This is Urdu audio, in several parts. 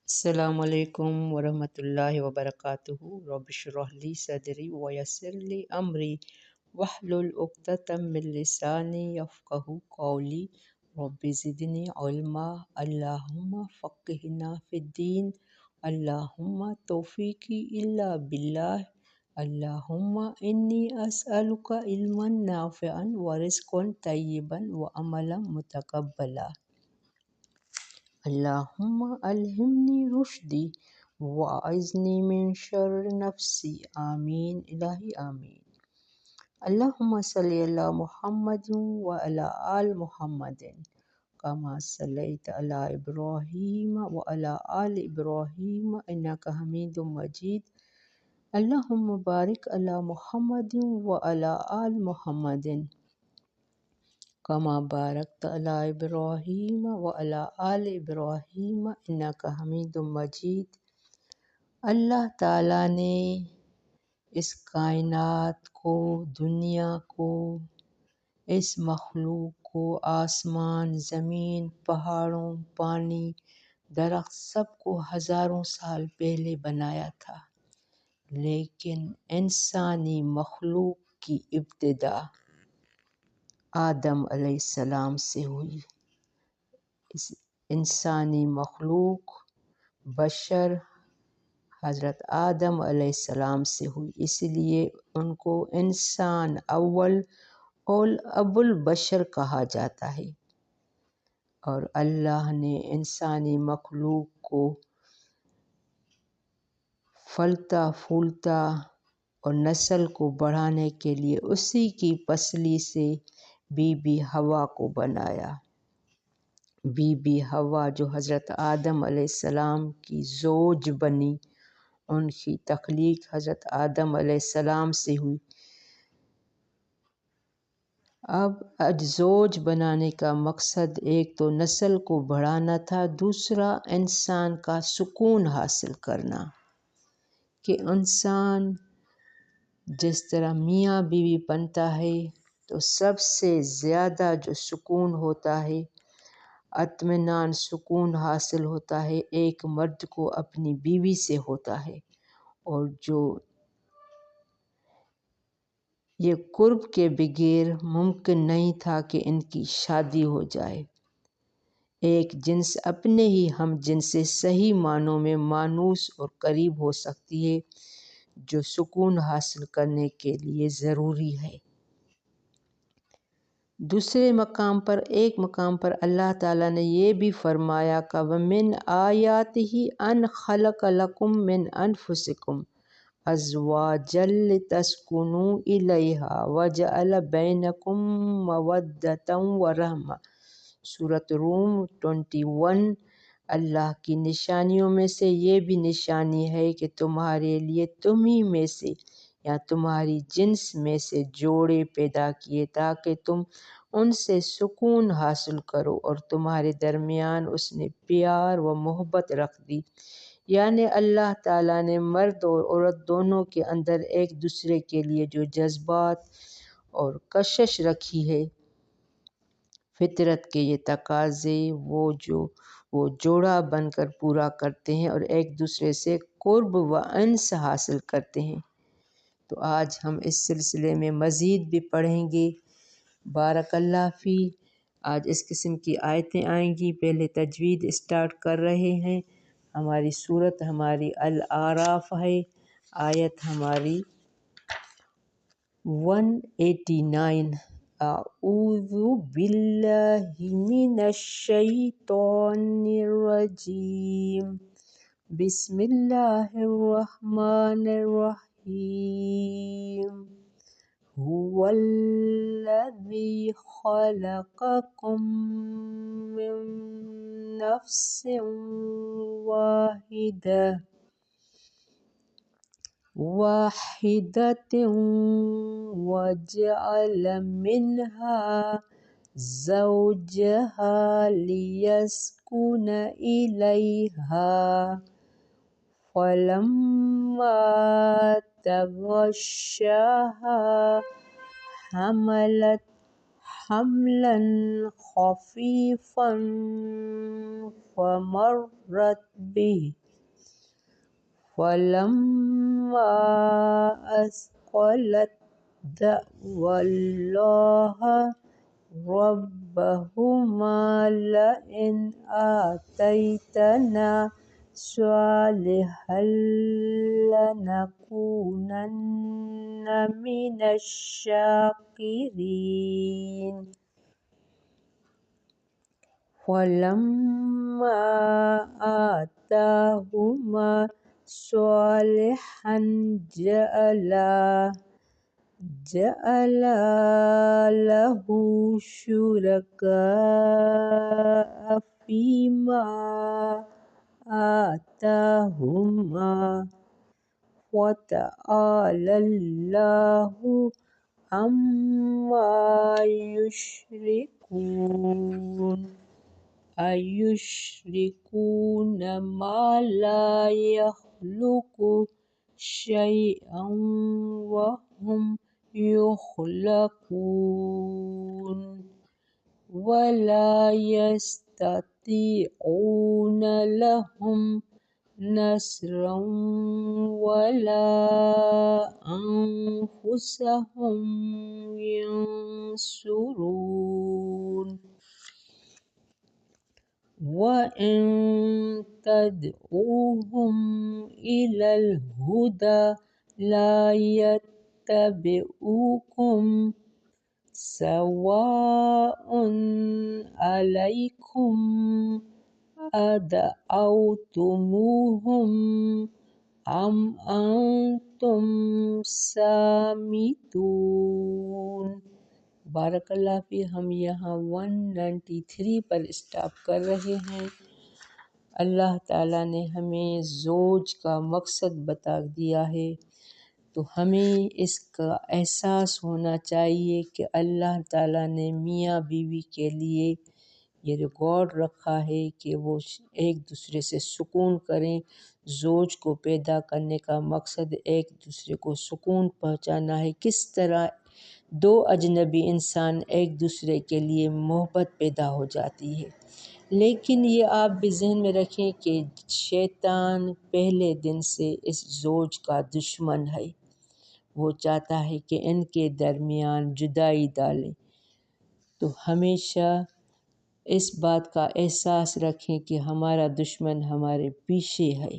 السلام علیکم ورحمۃ اللہ وبرکاتہ۔ رب اشرح لی صدری ویسر لی امری واحلل عقدۃ من لسانی یفقہوا قولی۔ رب زدنی علما، اللہم فقہنا فی الدین، اللہم توفیقی الا باللہ، اللہم انی اسألک علما نافعا ورزقا طیبا وعملا متقبلا۔ اللہم الہمنی رشدی واعذنی من شر نفسی، آمین الہی آمین۔ اللہم صلی علی محمد وعلی آل محمد کما صلیت علی ابراہیم وعلی آل ابراہیم انک حمید مجید۔ اللہم بارک علی محمد وعلی آل محمد کما بارکت علی ابراہیم وعلی آل ابراہیم انک حمید مجید۔ اللہ تعالیٰ نے اس کائنات کو، دنیا کو، اس مخلوق کو، آسمان، زمین، پہاڑوں، پانی، درخت، سب کو ہزاروں سال پہلے بنایا تھا، لیکن انسانی مخلوق کی ابتدا آدم علیہ السلام سے ہوئی۔ اس انسانی مخلوق، بشر، حضرت آدم علیہ السلام سے ہوئی، اس لیے ان کو انسان اول اور ابو البشر کہا جاتا ہے۔ اور اللہ نے انسانی مخلوق کو پھلتا پھولتا اور نسل کو بڑھانے کے لیے اسی کی پسلی سے بی بی حوا کو بنایا۔ بی بی حوا جو حضرت آدم علیہ السلام کی زوج بنی، ان کی تخلیق حضرت آدم علیہ السلام سے ہوئی۔ اب زوج بنانے کا مقصد ایک تو نسل کو بڑھانا تھا، دوسرا انسان کا سکون حاصل کرنا، کہ انسان جس طرح میاں بیوی بنتا ہے تو سب سے زیادہ جو سکون ہوتا ہے، اطمینان، سکون حاصل ہوتا ہے، ایک مرد کو اپنی بیوی سے ہوتا ہے۔ اور جو یہ قرب کے بغیر ممکن نہیں تھا کہ ان کی شادی ہو جائے۔ ایک جنس اپنے ہی ہم جنس سے صحیح معنوں میں مانوس اور قریب ہو سکتی ہے، جو سکون حاصل کرنے کے لیے ضروری ہے۔ دوسرے مقام پر، ایک مقام پر اللہ تعالیٰ نے یہ بھی فرمایا کہ وَمِنْ آيَاتِهِ أَنْ خَلَقَ لَكُم مِّنْ أَنفُسِكُمْ أَزْوَاجًا لِتَسْكُنُوا إِلَيْهَا وَجَعَلَ بَيْنَكُم مَّوَدَّةً وَرَحْمَةً۔ سورۃ روم 21۔ اللہ کی نشانیوں میں سے یہ بھی نشانی ہے کہ تمہارے لیے تمہیں میں سے یا تمہاری جنس میں سے جوڑے پیدا کیے تاکہ تم ان سے سکون حاصل کرو، اور تمہارے درمیان اس نے پیار و محبت رکھ دی، یعنی اللہ تعالیٰ نے مرد اور عورت دونوں کے اندر ایک دوسرے کے لیے جو جذبات اور کشش رکھی ہے، فطرت کے یہ تقاضے وہ جوڑا بن کر پورا کرتے ہیں اور ایک دوسرے سے قرب و انس حاصل کرتے ہیں۔ تو آج ہم اس سلسلے میں مزید بھی پڑھیں گے۔ بارک اللہ فی۔ آج اس قسم کی آیتیں آئیں گی۔ پہلے تجوید اسٹارٹ کر رہے ہیں۔ ہماری صورت ہماری الاعراف ہے، آیت ہماری 189۔ اعوذ باللہ من الشیطان الرجیم، بسم اللہ الرحمن الرحیم۔ هو الذی خلقکم من نفس واحدة وجعل منها زوجها ليسكن إليها فلما تغشاها حملا خفيفا فمرت به فلما أثقلت دعوا الله ربهما لئن آتيتنا صالحا لنكونن من الشاكرين فلما آتاهما صالحا جعلا له شركاء فيما آتاهما وتعالى الله عما يشركون أيشركون ما لا يخلق شيئا وهم يخلقون ولا يستطيعون لهم نصرا ولا أنفسهم ينصرون وإن تدعوهم إلى الهدى لا يتبعوكم سواء عليكم أدعوتموهم أم أنتم صامتون۔ بارک اللہ فی، ہم یہاں 193 پر اسٹاپ کر رہے ہیں۔ اللہ تعالیٰ نے ہمیں زوج کا مقصد بتا دیا ہے، تو ہمیں اس کا احساس ہونا چاہیے کہ اللہ تعالیٰ نے میاں بیوی کے لیے یہ ریکارڈ رکھا ہے کہ وہ ایک دوسرے سے سکون کریں۔ زوج کو پیدا کرنے کا مقصد ایک دوسرے کو سکون پہنچانا ہے۔ کس طرح دو اجنبی انسان ایک دوسرے کے لیے محبت پیدا ہو جاتی ہے، لیکن یہ آپ بھی ذہن میں رکھیں کہ شیطان پہلے دن سے اس زوج کا دشمن ہے۔ وہ چاہتا ہے کہ ان کے درمیان جدائی ڈالیں۔ تو ہمیشہ اس بات کا احساس رکھیں کہ ہمارا دشمن ہمارے پیچھے ہے۔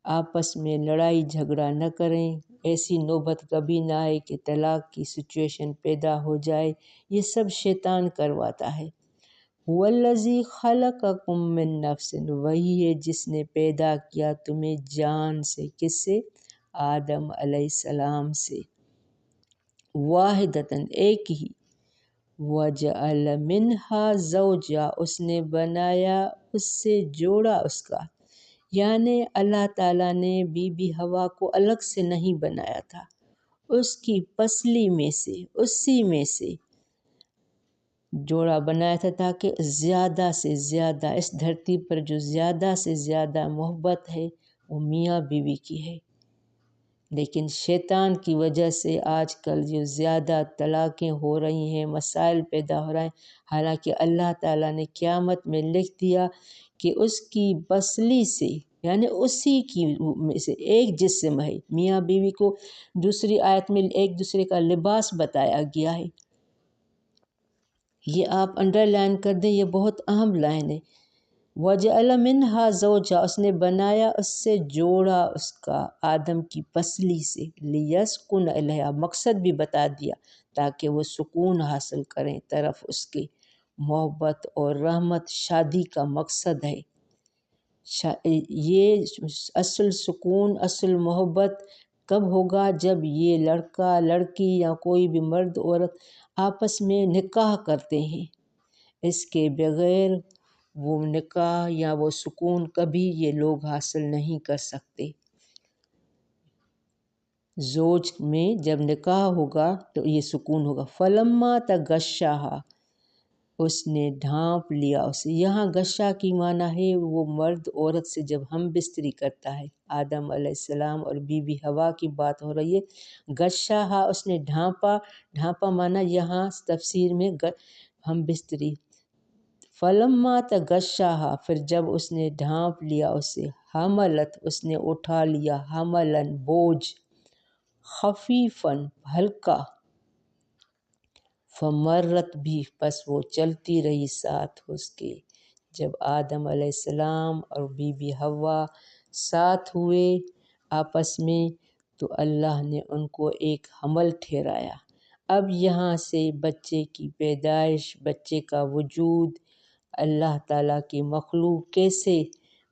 آپس میں لڑائی جھگڑا نہ کریں، ایسی نوبت کبھی نہ آئے کہ طلاق کی سچویشن پیدا ہو جائے۔ یہ سب شیطان کرواتا ہے۔ وَالَّذِي خَلَقَكُم مِّن نَّفْسٍ، وہی ہے جس نے پیدا کیا تمہیں جان سے۔ کس سے؟ آدم علیہ السلام سے۔ واحدۃً، ایک ہی۔ وَجَعَلَ مِنْهَا زَوْجَهَا، اس نے بنایا اس سے جوڑا اس کا، یعنی اللہ تعالیٰ نے بی بی حوا کو الگ سے نہیں بنایا تھا، اس کی پسلی میں سے، اسی میں سے جوڑا بنایا تھا، تاکہ زیادہ سے زیادہ اس دھرتی پر جو زیادہ سے زیادہ محبت ہے وہ میاں بیوی کی ہے۔ لیکن شیطان کی وجہ سے آج کل جو زیادہ طلاقیں ہو رہی ہیں، مسائل پیدا ہو رہے ہیں، حالانکہ اللہ تعالیٰ نے قیامت میں لکھ دیا کہ اس کی پسلی سے، یعنی اسی کی میں سے ایک جسم ہے۔ میاں بیوی کو دوسری آیت میں ایک دوسرے کا لباس بتایا گیا ہے۔ یہ آپ انڈر لائن کر دیں، یہ بہت اہم لائن ہے۔ وَجَعَلَ مِنْهَا زَوْجَهَا، اس نے بنایا اس سے جوڑا اس کا، آدم کی پسلی سے، لِيَسْكُنَ إِلَيْهَا، مقصد بھی بتا دیا تاکہ وہ سکون حاصل کریں طرف اس کے۔ محبت اور رحمت شادی کا مقصد ہے۔ یہ اصل سکون، اصل محبت کب ہوگا؟ جب یہ لڑکا لڑکی یا کوئی بھی مرد عورت آپس میں نکاح کرتے ہیں۔ اس کے بغیر وہ نکاح یا وہ سکون کبھی یہ لوگ حاصل نہیں کر سکتے۔ زوج میں جب نکاح ہوگا تو یہ سکون ہوگا۔ فَلَمَّا تَغَشَّاهَا، اس نے ڈھانپ لیا اسے۔ یہاں گشا کی معنی ہے وہ مرد عورت سے جب ہم بستری کرتا ہے۔ آدم علیہ السلام اور بی بی حوا کی بات ہو رہی ہے۔ گشاہا اس نے ڈھانپا، ڈھانپا معنی یہاں تفسیر میں ہم بستری۔ فلما تغشاہا پھر جب اس نے ڈھانپ لیا اسے، حملت اس نے اٹھا لیا، حملن بوجھ، خفیفن ہلکا، فمرت بھی پس وہ چلتی رہی ساتھ اس کے۔ جب آدم علیہ السلام اور بی بی حوا ساتھ ہوئے آپس میں تو اللہ نے ان کو ایک حمل ٹھہرایا۔ اب یہاں سے بچے کی پیدائش، بچے کا وجود، اللہ تعالیٰ کی مخلوق کیسے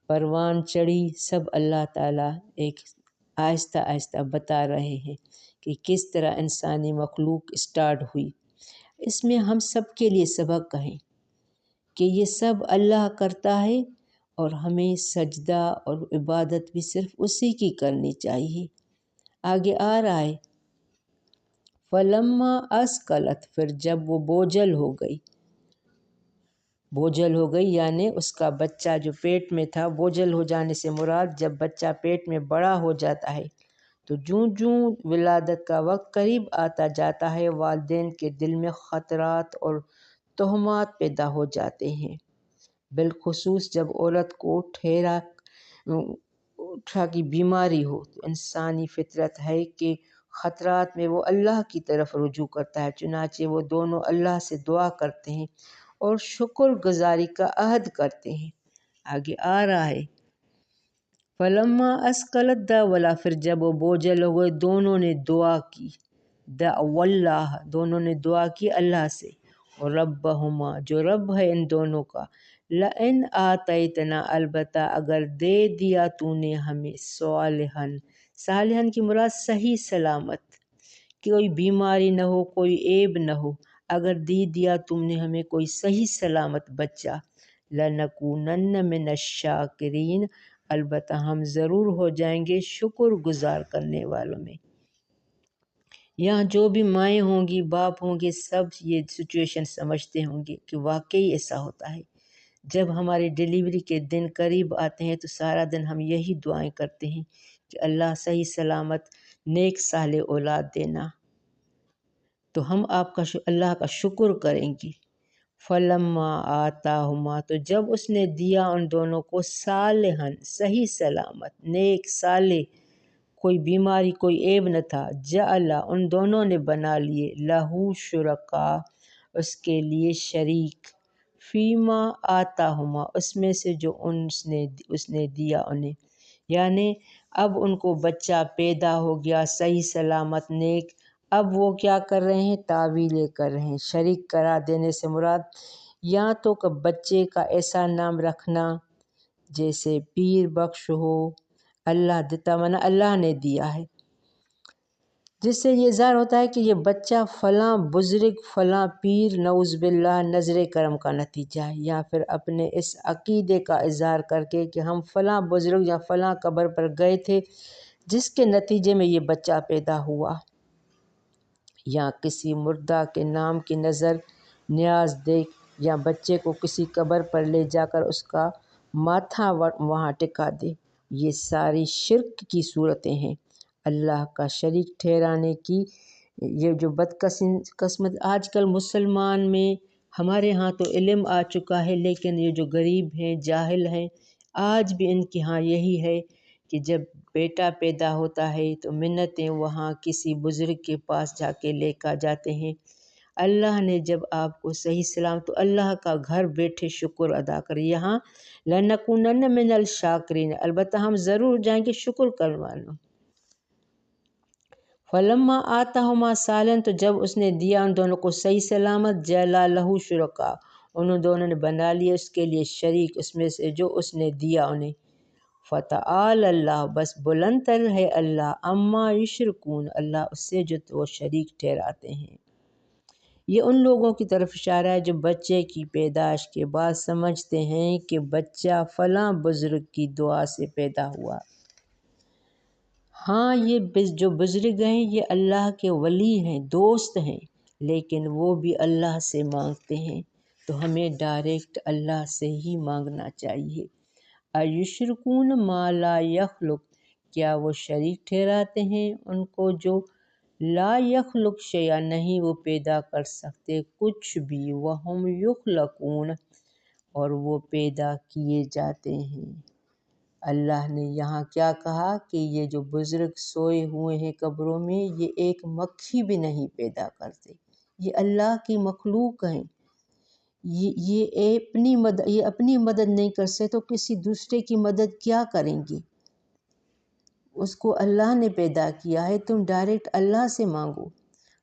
پروان چڑھی، سب اللہ تعالیٰ ایک آہستہ آہستہ بتا رہے ہیں کہ کس طرح انسانی مخلوق اسٹارٹ ہوئی۔ اس میں ہم سب کے لیے سبق ہے کہ یہ سب اللہ کرتا ہے اور ہمیں سجدہ اور عبادت بھی صرف اسی کی کرنی چاہیے۔ آگے آ رہا ہے فلما اسقلت پھر جب وہ بوجھل ہو گئی، بوجھل ہو گئی یعنی اس کا بچہ جو پیٹ میں تھا، بوجھل ہو جانے سے مراد جب بچہ پیٹ میں بڑا ہو جاتا ہے تو جوں جوں ولادت کا وقت قریب آتا جاتا ہے والدین کے دل میں خطرات اور تہمات پیدا ہو جاتے ہیں۔ بالخصوص جب عورت کو اٹھا کی بیماری ہو تو انسانی فطرت ہے کہ خطرات میں وہ اللہ کی طرف رجوع کرتا ہے، چنانچہ وہ دونوں اللہ سے دعا کرتے ہیں اور شکر گزاری کا عہد کرتے ہیں۔ آگے آ رہا ہے فلما اسقلت دعوا پھر جب وہ بوجھل ہو گئے دونوں نے دعا کی، دعوا اللہ دونوں نے دعا کی اللہ سے، اور ربہما جو رب ہے ان دونوں کا، لئن آتیتنا البتہ اگر دے دیا تو نے ہمیں صالحن، صالحن کی مراد صحیح سلامت، کوئی بیماری نہ ہو، کوئی عیب نہ ہو، اگر دے دیا تم نے ہمیں کوئی صحیح سلامت بچہ، لنکونن من الشاکرین البتہ ہم ضرور ہو جائیں گے شکر گزار کرنے والوں میں۔ یہاں جو بھی مائیں ہوں گی، باپ ہوں گے، سب یہ سچویشن سمجھتے ہوں گے کہ واقعی ایسا ہوتا ہے۔ جب ہماری ڈیلیوری کے دن قریب آتے ہیں تو سارا دن ہم یہی دعائیں کرتے ہیں کہ اللہ صحیح سلامت نیک صالح اولاد دینا، تو ہم اللہ کا شکر کریں گے۔ فلما آتاہما تو جب اس نے دیا ان دونوں کو صالحن صحیح سلامت نیک صالح، کوئی بیماری کوئی عیب نہ تھا، جعل ان دونوں نے بنا لیے لہو شرکا اس کے لیے شریک، فیما آتاہما اس میں سے جو اس نے دیا انہیں، یعنی اب ان کو بچہ پیدا ہو گیا صحیح سلامت نیک، اب وہ کیا کر رہے ہیں، تعویلیں کر رہے ہیں۔ شریک قرار دینے سے مراد یا تو کہ بچے کا ایسا نام رکھنا جیسے پیر بخش ہو، اللہ دیتا مانا اللہ نے دیا ہے، جس سے یہ ظاہر ہوتا ہے کہ یہ بچہ فلاں بزرگ فلاں پیر نعوذ باللہ نظر کرم کا نتیجہ ہے، یا پھر اپنے اس عقیدے کا اظہار کر کے کہ ہم فلاں بزرگ یا فلاں قبر پر گئے تھے جس کے نتیجے میں یہ بچہ پیدا ہوا، یا کسی مردہ کے نام کی نظر نیاز دیکھ یا بچے کو کسی قبر پر لے جا کر اس کا ماتھا وہاں ٹکا دے، یہ ساری شرک کی صورتیں ہیں، اللہ کا شریک ٹھہرانے کی۔ یہ جو بدقسمت آج کل مسلمان میں، ہمارے ہاں تو علم آ چکا ہے لیکن یہ جو غریب ہیں جاہل ہیں آج بھی ان کے ہاں یہی ہے کہ جب بیٹا پیدا ہوتا ہے تو منتیں وہاں کسی بزرگ کے پاس جا کے لے کر جاتے ہیں۔ اللہ نے جب آپ کو صحیح سلام تو اللہ کا گھر بیٹھے شکر ادا کر، یہاں لنکونن من الشاکرین البتہ ہم ضرور جائیں گے شکر کروانا۔ فلما آتاہما صالحا تو جب اس نے دیا ان دونوں کو صحیح سلامت، جعل لہ شرکا انہوں دونوں نے بنا لیے اس کے لیے شریک اس میں سے جو اس نے دیا انہیں۔ فتعال اللہ بس بلند تر ہے اللہ، اما یشرکون اللہ اس سے جو وہ شریک ٹھہراتے ہیں۔ یہ ان لوگوں کی طرف اشارہ ہے جو بچے کی پیدائش کے بعد سمجھتے ہیں کہ بچہ فلاں بزرگ کی دعا سے پیدا ہوا۔ ہاں یہ جو بزرگ ہیں یہ اللہ کے ولی ہیں، دوست ہیں، لیکن وہ بھی اللہ سے مانگتے ہیں تو ہمیں ڈائریکٹ اللہ سے ہی مانگنا چاہیے۔ ایشرکون ما لا یخلق، کیا وہ شریک ٹھہراتے ہیں ان کو جو لا یخلق شیئا، نہیں وہ پیدا کر سکتے کچھ بھی، وہم یخلقون، اور وہ پیدا کیے جاتے ہیں۔ اللہ نے یہاں کیا کہا کہ یہ جو بزرگ سوئے ہوئے ہیں قبروں میں، یہ ایک مکھی بھی نہیں پیدا کرتے، یہ اللہ کی مخلوق ہیں۔ یہ اپنی مدد نہیں کر سکتے تو کسی دوسرے کی مدد کیا کریں گے؟ اس کو اللہ نے پیدا کیا ہے، تم ڈائریکٹ اللہ سے مانگو۔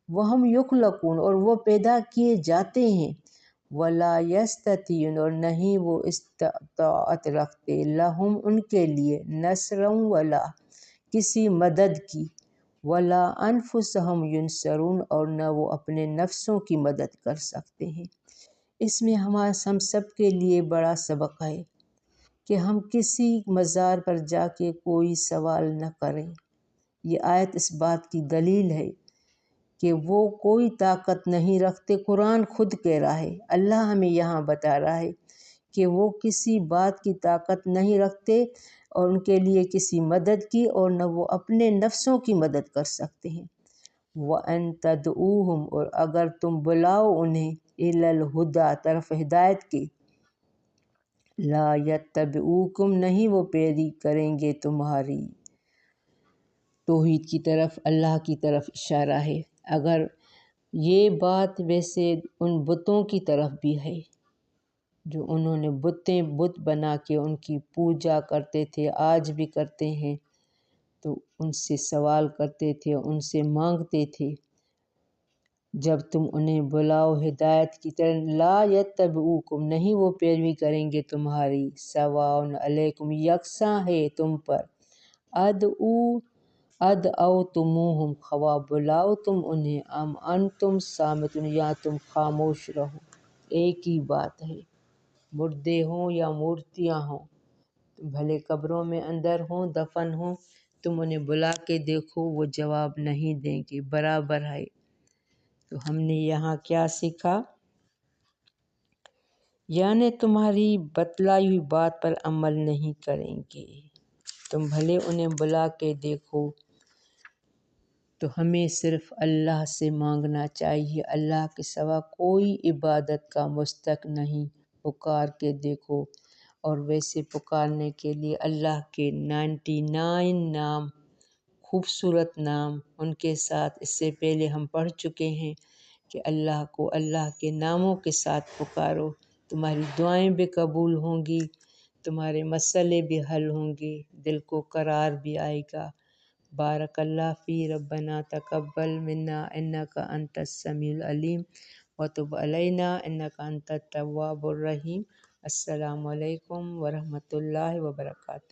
وہم یخلقون، اور وہ پیدا کیے جاتے ہیں۔ ولا یستطیعون، اور نہیں وہ استطاعت رکھتے، لہم ان کے لیے، نصرا ولا کسی مدد کی، ولا انفسہم ینصرون، اور نہ وہ اپنے نفسوں کی مدد کر سکتے ہیں۔ اس میں ہم سب کے لیے بڑا سبق ہے کہ ہم کسی مزار پر جا کے کوئی سوال نہ کریں۔ یہ آیت اس بات کی دلیل ہے کہ وہ کوئی طاقت نہیں رکھتے۔ قرآن خود کہہ رہا ہے، اللہ ہمیں یہاں بتا رہا ہے کہ وہ کسی بات کی طاقت نہیں رکھتے اور ان کے لیے کسی مدد کی، اور نہ وہ اپنے نفسوں کی مدد کر سکتے ہیں۔ وَأَن تَدْعُوهُمْ، اور اگر تم بلاؤ انہیں، إِلَى الْهُدَىٰ، طرف ہدایت کے، لا يتبعوکم، نہیں وہ پیروی کریں گے تمہاری۔ توحید کی طرف، اللہ کی طرف اشارہ ہے۔ اگر یہ بات ویسے ان بتوں کی طرف بھی ہے جو انہوں نے بت بنا کے ان کی پوجا کرتے تھے، آج بھی کرتے ہیں، تو ان سے سوال کرتے تھے، ان سے مانگتے تھے۔ جب تم انہیں بلاؤ ہدایت کی طرف، لا یتبعوکم، نہیں وہ پیروی کریں گے تمہاری، سواء علیکم، یکساں ہے تم پر، ادعوتموہم، خواہ بلاؤ تم انہیں، ام انتم صامتون، یا تم خاموش رہو، ایک ہی بات ہے۔ مردے ہوں یا مورتیاں ہوں، تم بھلے قبروں میں اندر ہوں، دفن ہوں، تم انہیں بلا کے دیکھو، وہ جواب نہیں دیں گے، برابر ہے۔ تو ہم نے یہاں کیا سیکھا؟ یعنی تمہاری بتلائی ہوئی بات پر عمل نہیں کریں گے، تم بھلے انہیں بلا کے دیکھو۔ تو ہمیں صرف اللہ سے مانگنا چاہیے، اللہ کے سوا کوئی عبادت کا مستحق نہیں۔ پکار کے دیکھو، اور ویسے پکارنے کے لیے اللہ کے 99 نام، خوبصورت نام، ان کے ساتھ اس سے پہلے ہم پڑھ چکے ہیں کہ اللہ کو اللہ کے ناموں کے ساتھ پکارو، تمہاری دعائیں بھی قبول ہوں گی، تمہارے مسئلے بھی حل ہوں گے، دل کو قرار بھی آئے گا۔ بارک اللہ فی ربنا تقبل منا انک انت السمیع العلیم وتب علینا انک انت التواب الرحیم۔ السلام علیکم ورحمۃ اللہ وبرکاتہ۔